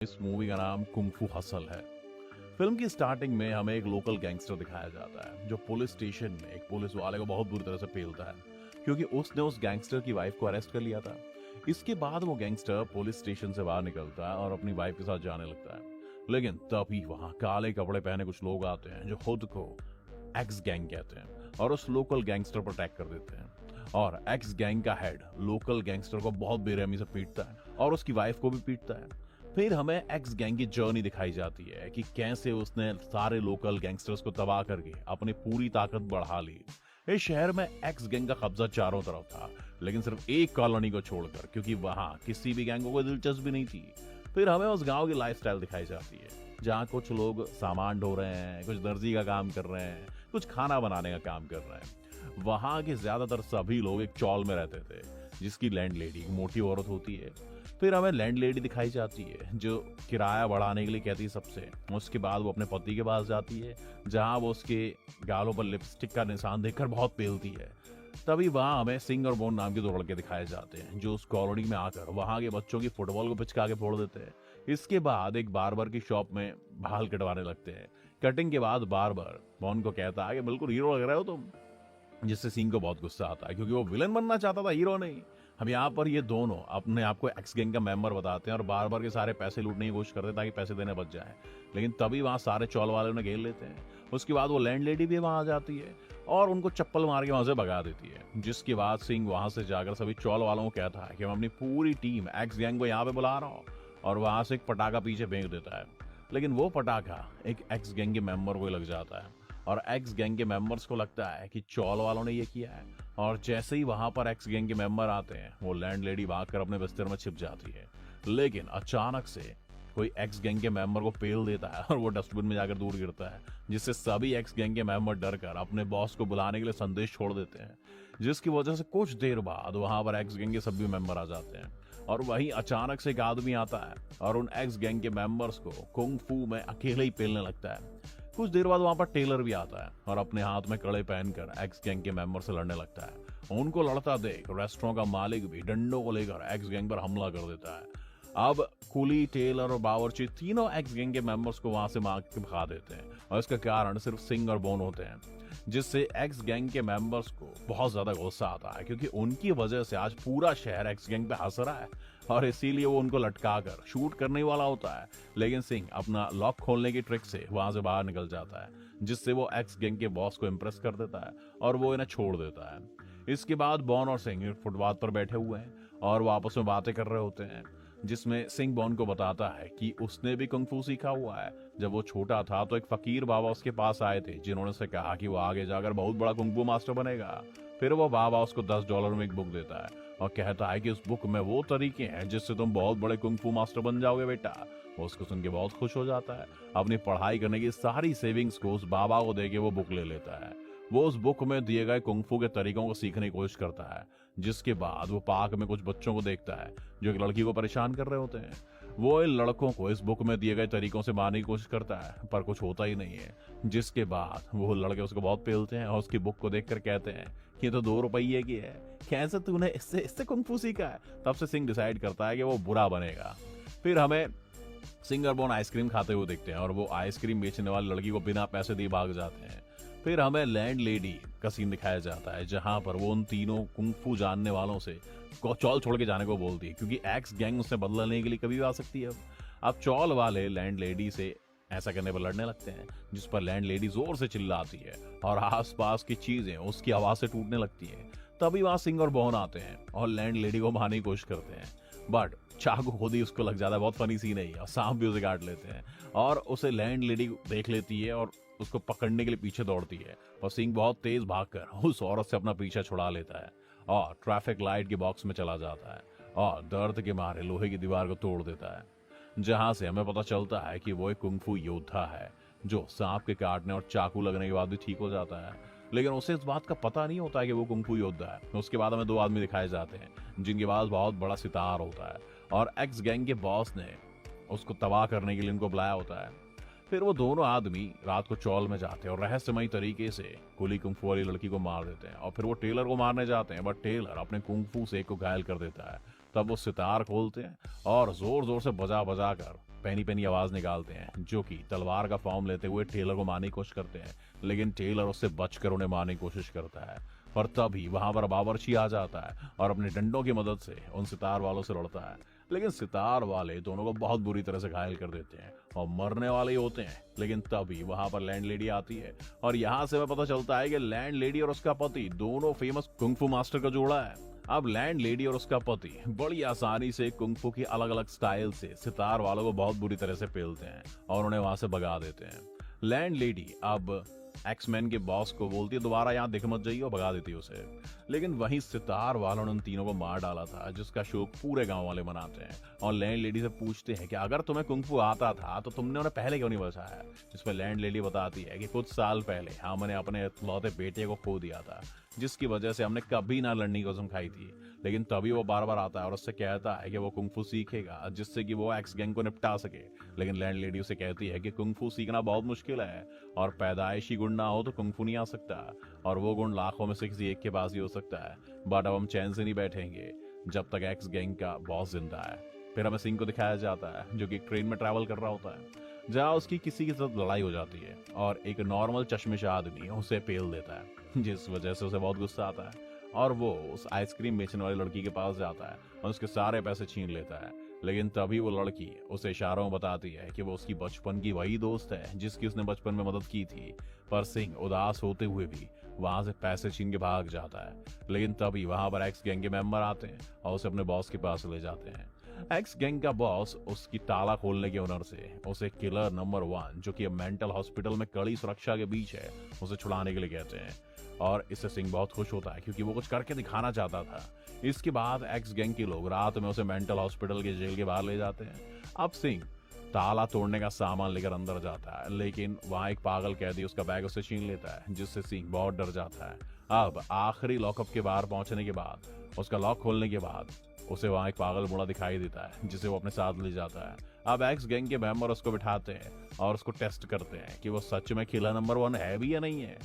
इस मूवी का नाम कुंग फू हसल है। फिल्म की स्टार्टिंग में हमें एक लोकल गैंगस्टर दिखाया जाता है जो पुलिस स्टेशन में एक पुलिस वाले को बहुत बुरी तरह से पेलता है क्योंकि उसने उस गैंगस्टर की वाइफ को अरेस्ट कर लिया था। इसके बाद वो गैंगस्टर पुलिस स्टेशन से बाहर निकलता है और अपनी वाइफ के साथ जाने लगता है। लेकिन तभी वहां काले कपड़े पहने कुछ लोग आते हैं जो खुद को एक्स गैंग कहते हैं और उस लोकल गैंगस्टर पर अटैक कर देते हैं। और एक्स गैंग का हेड लोकल गैंगस्टर को बहुत बेरहमी से पीटता है और उसकी वाइफ को भी पीटता है। फिर हमें एक्स गैंग की जर्नी दिखाई जाती है कि कैसे उसने सारे लोकल गैंगस्टर्स को तबाह करके अपनी पूरी ताकत बढ़ा ली। इस शहर में एक्स गैंग का कब्जा चारों तरफ था, लेकिन सिर्फ एक कॉलोनी को छोड़कर, क्योंकि वहां किसी भी गैंग को कोई दिलचस्पी नहीं थी। फिर हमें उस गांव की लाइफस्टाइल दिखाई जाती है जहां कुछ लोग सामान ढो रहे हैं, कुछ दर्जी का काम कर रहे हैं, कुछ खाना बनाने का काम कर रहे हैं। वहां के ज्यादातर सभी लोग एक चौल में रहते थे जिसकी लैंड लेडी मोटी औरत होती है। फिर हमें लैंड लेडी दिखाई जाती है जो किराया बढ़ाने के लिए कहती है सबसे। उसके बाद वो अपने पति के पास जाती है जहां वो उसके गालों पर लिपस्टिक का निशान देखकर बहुत पेलती है। तभी वहां हमें सिंह और बोन नाम के दो लड़के दिखाए जाते हैं जो उस कॉलोनी में आकर वहां के बच्चों की फुटबॉल को पिचका के फोड़ देते हैं। इसके बाद एक बार्बर की शॉप में बाल कटवाने लगते हैं। कटिंग के बाद बार्बर बोन को कहता है कि बिल्कुल हीरो लग रहे हो तुम, जिससे सिंह को बहुत गुस्सा आता है क्योंकि वो विलन बनना चाहता था, हीरो नहीं। हम यहाँ पर ये दोनों अपने आप को एक्स गैंग का मेंबर बताते हैं और बार बार के सारे पैसे लूटने की कोशिश करते हैं ताकि पैसे देने बच जाए। लेकिन तभी वहां सारे चौल वाले उन्हें घेर लेते हैं। उसके बाद वो लैंड लेडी भी वहां आ जाती है और उनको चप्पल मार के वहां से भगा देती है। जिसके बाद सिंह वहां से जाकर सभी चौल वालों को कहता है कि मैं अपनी पूरी टीम एक्स गैंग को यहाँ पे बुला रहा हूँ, और वहां से एक पटाखा पीछे फेंक देता है। लेकिन वो पटाखा एक एक्स गैंग के मेंबर को लग जाता है और एक्स गैंग के मेंबर्स को लगता है कि चौल वालों ने ये किया है। और जैसे ही वहां पर एक्स गैंग के मेंबर आते हैं वो लैंड लेडी भागकर अपने बिस्तर में छिप जाती है। लेकिन अचानक से कोई एक्स गैंग के मेंबर को पेल देता है और वो डस्टबिन में जाकर दूर गिरता है, जिससे सभी एक्स गैंग के मेंबर डरकर अपने बॉस को बुलाने के लिए संदेश छोड़ देते हैं। जिसकी वजह से कुछ देर बाद वहां पर एक्स गैंग के सभी मेंबर आ जाते हैं और वहीं अचानक से एक आदमी आता है और उन एक्स गैंग के मेंबर्स को कुंग फू में अकेले ही पेलने लगता है। कुछ देर बाद वहां पर टेलर भी आता है और अपने हाथ में कड़े पहनकर एक्स गैंग के मेंबर से लड़ने लगता है। उनको लड़ता देख रेस्टोरेंट का मालिक भी डंडों को लेकर एक्स गैंग पर हमला कर देता है। अब कुली, टेलर और बावर्ची तीनों एक्स गैंग के मेंबर्स को वहां से मार के भगा देते हैं और इसका कारण सिर्फ सिंह और बोन होते हैं, जिससे एक्स गैंग के मेंबर्स को बहुत ज्यादा गुस्सा आता है क्योंकि उनकी वजह से आज पूरा शहर एक्स गैंग पे हंस रहा है और इसीलिए वो उनको लटका कर शूट करने वाला होता है। लेकिन सिंह अपना लॉक खोलने की ट्रिक से वहां से बाहर निकल जाता है, जिससे वो एक्स गैंग के बॉस को इम्प्रेस कर देता है और वो इन्हें छोड़ देता है। इसके बाद बॉन और सिंह फुटपाथ पर बैठे हुए हैं और वो आपस में बातें कर रहे होते हैं, जिसमें सिंह बॉन को बताता है कि उसने भी कुंग फू सीखा हुआ है। जब वो छोटा था तो एक फकीर बाबा उसके पास आए थे जिन्होंने उसे कहा कि वो आगे जाकर बहुत बड़ा कुंग फू मास्टर बनेगा। फिर वो बाबा उसको $10 में एक बुक देता है और कहता है कि उस बुक में वो तरीके हैं जिससे तुम बहुत बड़े कुंग फू मास्टर बन जाओगे बेटा। वो उसको सुन के बहुत खुश हो जाता है। अपनी पढ़ाई करने की सारी सेविंग्स को उस बाबा को देके वो बुक ले लेता है। वो उस बुक में दिए गए कुंग फू के तरीकों को सीखने की कोशिश करता है। जिसके बाद वो पार्क में कुछ बच्चों को देखता है जो एक लड़की को परेशान कर रहे होते हैं। वो इन लड़कों को इस बुक में दिए गए तरीकों से मारने की कोशिश करता है पर कुछ होता ही नहीं है। जिसके बाद वो लड़के उसको बहुत पेलते हैं और उसकी बुक को देखकर कहते हैं कि ये तो $2 की है, कैसे तूने इससे इससे कुंग फू सीखा है। तब से सिंह डिसाइड करता है कि वो बुरा बनेगा। फिर हमें सिंह और बोन आइसक्रीम खाते हुए देखते हैं और वो आइसक्रीम बेचने वाली लड़की को बिना पैसे दिए भाग जाते हैं। फिर हमें लैंड लेडी का सीन दिखाया जाता है जहां पर वो उन तीनों कुंग फू जानने वालों से चौल छोड़ के जाने को बोलती है क्योंकि एक्स गैंग उससे बदला लेने के लिए कभी भी आ सकती है। अब चौल वाले लैंड लेडी से ऐसा करने पर लड़ने लगते हैं, जिस पर लैंड लेडी जोर से चिल्लाती है और आसपास की चीजें उसकी आवाज से टूटने लगती है। तभी वहां सिंह और बोन आते हैं और लैंड लेडी को मारने की कोशिश करते हैं, बट चाकू खुद ही उसको लग जाता है। बहुत फनी सीन है और सांप भी उसे काट लेते हैं और उसे लैंड लेडी देख लेती है और उसको पकड़ने के लिए पीछे दौड़ती है और सिंह बहुत तेज भागकर उस औरत से अपना पीछा छुड़ा लेता है और ट्रैफिक लाइट के बॉक्स में चला जाता है और दर्द के मारे लोहे की दीवार को तोड़ देता है, जहां से हमें पता चलता है कि वो एक कुंग फू योद्धा है जो सांप के काटने और चाकू लगने के बाद भी ठीक हो जाता है। लेकिन उसे इस बात का पता नहीं होता है कि वो कुंग फू योद्धा है। उसके बाद हमें 2 आदमी दिखाए जाते हैं जिनके पास बहुत बड़ा सितार होता है और एक्स गैंग के बॉस ने उसको तबाह करने के लिए उनको बुलाया होता है। फिर वो दोनों आदमी रात को चौल में जाते हैं और रहस्यमयी तरीके से कुली कुंग फू वाली लड़की को मार देते हैं और फिर वो टेलर को मारने जाते हैं, बट टेलर अपने कुंग फू से एक को घायल कर देता है। तब वो सितार खोलते हैं और जोर जोर से बजा बजा कर पैनी पैनी आवाज निकालते हैं, जो कि तलवार का फॉर्म लेते हुए टेलर को मारने की कोशिश करते हैं, लेकिन टेलर उससे बचकर उन्हें मारने की कोशिश करता है। पर तभी वहां पर बावर्ची आ जाता है और अपने डंडों की मदद से उन सितार वालों से लड़ता है, लेकिन सितार वाले दोनों को बहुत बुरी तरह से घायल कर देते हैं और मरने वाले ही होते हैं। लेकिन तभी वहां पर लैंड लेडी आती है और यहाँ से हमें पता चलता है कि लैंड लेडी और उसका पति दोनों फेमस कुंग-फू मास्टर का जोड़ा है। अब लैंड लेडी और उसका पति बड़ी आसानी से कुंग-फू की अलग अलग स्टाइल से सितार वालों को बहुत बुरी तरह से पेलते हैं और उन्हें वहां से भगा देते हैं। लैंड लेडी अब एक्समैन के बॉस को बोलती है दोबारा यहाँ दिख मत जाइए और भगा देती है उसे, लेकिन वहीं सितार वालों ने उन तीनों को मार डाला था, जिसका शोक पूरे गांव वाले मनाते हैं और लैंड लेडी से पूछते हैं कि अगर तुम्हें कुंग-फू आता था तो तुमने उन्हें पहले क्यों नहीं बचाया। जिस पर लैंड लेडी बताती है कि कुछ साल पहले हमने अपने इकलौते बेटे को खो दिया था, जिसकी वजह से हमने कभी ना लड़ने की कसम खाई थी, लेकिन तभी वो बार बार आता है और उससे कहता है कि वो कुंग-फू सीखेगा जिससे कि वो एक्स गैंग को निपटा सके। लेकिन लैंड लेडी उसे कहती है कि कुंग-फू सीखना बहुत मुश्किल है और पैदाइशी गुण ना हो तो कुंग-फू नहीं आ सकता, और वो गुण लाखों में से किसी एक के पास ही हो सकता है। बट अब हम चैन से नहीं बैठेंगे जब तक एक्स गैंग का बॉस जिंदा है। फिर हमें सिंह को दिखाया जाता है जो कि एक ट्रेन में ट्रैवल कर रहा होता है, जहाँ उसकी किसी के साथ लड़ाई हो जाती है और एक नॉर्मल चश्मिश आदमी उसे पेल देता है, जिस वजह से उसे बहुत गुस्सा आता है और वो उस आइसक्रीम बेचने वाली लड़की के पास जाता है और उसके सारे पैसे छीन लेता है। लेकिन तभी वो लड़की उसे इशारों में बताती है कि वो उसकी बचपन की वही दोस्त है जिसकी उसने बचपन में मदद की थी। पर सिंह उदास होते हुए भी वहां से पैसे छीन के भाग जाता है, लेकिन तभी वहां पर एक्स गैंग के मेंबर आते हैं और उसे अपने बॉस के पास ले जाते हैं। एक्स गैंग का बॉस उसकी ताला खोलने के हुनर से उसे किलर नंबर 1, जो कि मेंटल हॉस्पिटल में कड़ी सुरक्षा के बीच है, उसे छुड़ाने के लिए कहते हैं और इससे सिंह बहुत खुश होता है क्योंकि वो कुछ करके दिखाना चाहता था। इसके बाद एक्स गैंग के लोग रात में उसे मेंटल हॉस्पिटल के जेल के बाहर ले जाते हैं। अब सिंह ताला तोड़ने का सामान लेकर अंदर जाता है, लेकिन वहां एक पागल कैदी उसका बैग उसे छीन लेता है, जिससे सिंह बहुत डर जाता है। अब आखिरी लॉकअप के बाहर पहुंचने के बाद उसका लॉक खोलने के बाद उसे वहां एक पागल बूढ़ा दिखाई देता है, जिसे वो अपने साथ ले जाता है। अब एक्स गैंग के मेंबर उसको बिठाते हैं और उसको टेस्ट करते हैं कि वो सच में किलर नंबर 1 है भी या नहीं है।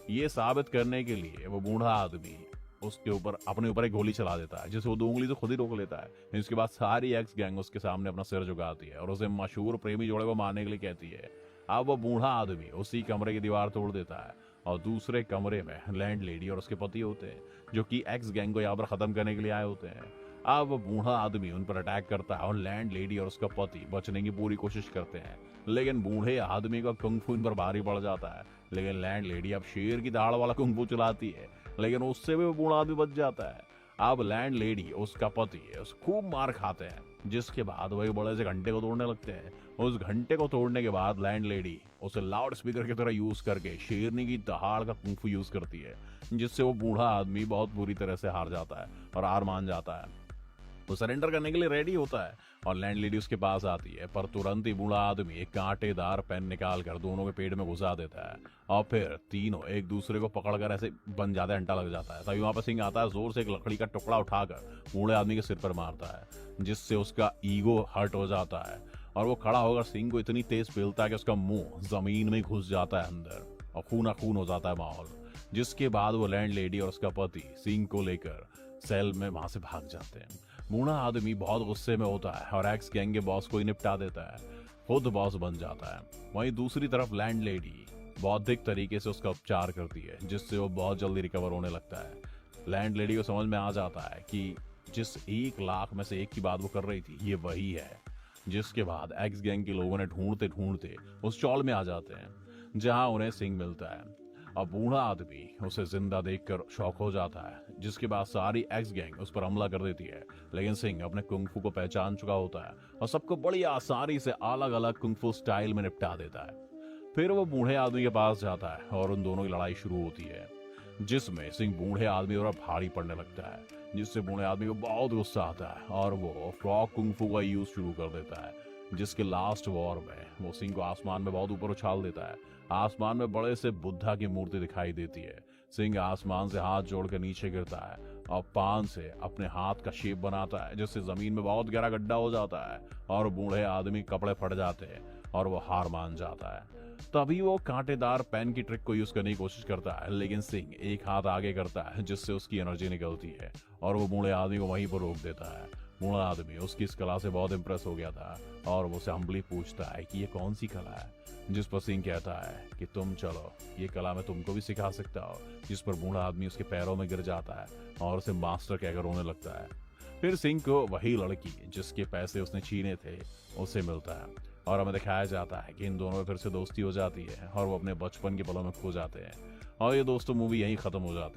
ये साबित करने के लिए वो बूढ़ा आदमी उसके ऊपर अपने ऊपर एक गोली चला देता है, जिसे वो 2 उंगली से खुद ही रोक लेता है। इसके बाद सारी एक्स गैंग उसके सामने अपना सिर झुकाती है और उसे मशहूर प्रेमी जोड़े को मारने के लिए कहती है। अब वो बूढ़ा आदमी उसी कमरे की दीवार तोड़ देता है और दूसरे कमरे में लैंड लेडी और उसके पति होते हैं, जो कि एक्स गैंग को यहाँ पर खत्म करने के लिए आए होते हैं। अब वो बूढ़ा आदमी उन पर अटैक करता है और लैंड लेडी और उसका पति बचने की पूरी कोशिश करते हैं, लेकिन बूढ़े आदमी का कुंग-फू इन पर भारी पड़ जाता है। लेकिन लैंड लेडी अब शेर की दाढ़ वाला कुंग-फू चलाती है, लेकिन उससे भी वो बूढ़ा आदमी बच जाता है। अब लैंड लेडी उसका पति खूब मार खाते हैं, जिसके बाद वही बड़े से घंटे को तोड़ने लगते हैं। उस घंटे को तोड़ने के बाद लैंड लेडी उसे लाउड स्पीकर की तरह यूज करके शेरनी की दहाड़ का कुंग-फू यूज करती है, जिससे वो बूढ़ा आदमी बहुत बुरी तरह से हार जाता है और हार मान जाता है। वो सरेंडर करने के लिए रेडी होता है और लैंड लेडी उसके पास आती है, पर तुरंत ही बूढ़ा आदमी एक कांटेदार पेन निकाल कर दोनों के पेट में घुसा देता है और फिर तीनों एक दूसरे को पकड़कर ऐसे बन जाते हैं, अंटा लग जाता है। तभी वहां पर सिंह आता है, जोर से एक लकड़ी का टुकड़ा उठाकर बूढ़े आदमी के सिर पर मारता है, जिससे उसका ईगो हर्ट हो जाता है और वो खड़ा होकर सिंह को इतनी तेज पेलता है कि उसका मुंह जमीन में घुस जाता है अंदर और खूना खून हो जाता है माहौल। जिसके बाद वो लैंड लेडी और उसका पति सिंह को लेकर सेल में वहां से भाग जाते हैं। बूढ़ा आदमी बहुत गुस्से में होता है और एक्स गैंग के बॉस को ही निपटा देता है, खुद बॉस बन जाता है। वहीं दूसरी तरफ लैंड लेडी बौद्धिक तरीके से उसका उपचार करती है, जिससे वो बहुत जल्दी रिकवर होने लगता है। लैंड लेडी को समझ में आ जाता है कि जिस 1 लाख में से 1 की बात वो कर रही थी, ये वही है। जिसके बाद एक्स गैंग के लोगों ने ढूंढते ढूंढते उस चौल में आ जाते हैं, जहां उन्हें सिंह मिलता है। अब बूढ़ा आदमी उसे जिंदा देखकर शॉक हो जाता है, जिसके बाद सारी एक्स गैंग उस पर हमला कर देती है, लेकिन सिंह अपने कुंग-फू को पहचान चुका होता है और सबको बड़ी आसानी से अलग अलग कुंग-फू स्टाइल में निपटा देता है। फिर वो बूढ़े आदमी के पास जाता है और उन दोनों की लड़ाई शुरू होती है, जिसमें सिंह बूढ़े आदमी और भारी पड़ने लगता है, जिससे बूढ़े आदमी को बहुत गुस्सा आता है और वो फ्रॉग कुंग-फू का यूज शुरू कर देता है, जिसके लास्ट वॉर में वो सिंह को आसमान में बहुत ऊपर उछाल देता है। आसमान में बड़े से बुद्धा की मूर्ति दिखाई देती है। सिंह आसमान से हाथ जोड़कर नीचे गिरता है और पान से अपने हाथ का शेप बनाता है, जिससे जमीन में बहुत गहरा गड्ढा हो जाता है और बूढ़े आदमी कपड़े फट जाते हैं और वो हार मान जाता है। तभी वो कांटेदार पेन की ट्रिक को यूज करने की कोशिश करता है, लेकिन सिंह एक हाथ आगे करता है, जिससे उसकी एनर्जी निकलती है और वो बूढ़े आदमी को वहीं पर रोक देता है। बूढ़ा आदमी उसकी इस कला से बहुत इम्प्रेस हो गया था और वो उसे हम्बली पूछता है कि ये कौन सी कला है, जिस पर सिंह कहता है कि तुम चलो, ये कला मैं तुमको भी सिखा सकता हूँ। जिस पर बूढ़ा आदमी उसके पैरों में गिर जाता है और उसे मास्टर कहकर रोने लगता है। फिर सिंह को वही लड़की जिसके पैसे उसने छीने थे उससे मिलता है और हमें दिखाया जाता है कि इन दोनों में फिर से दोस्ती हो जाती है और वो अपने बचपन के पलों में खो जाते हैं और ये दोस्तों मूवी यहीं खत्म हो जाती है।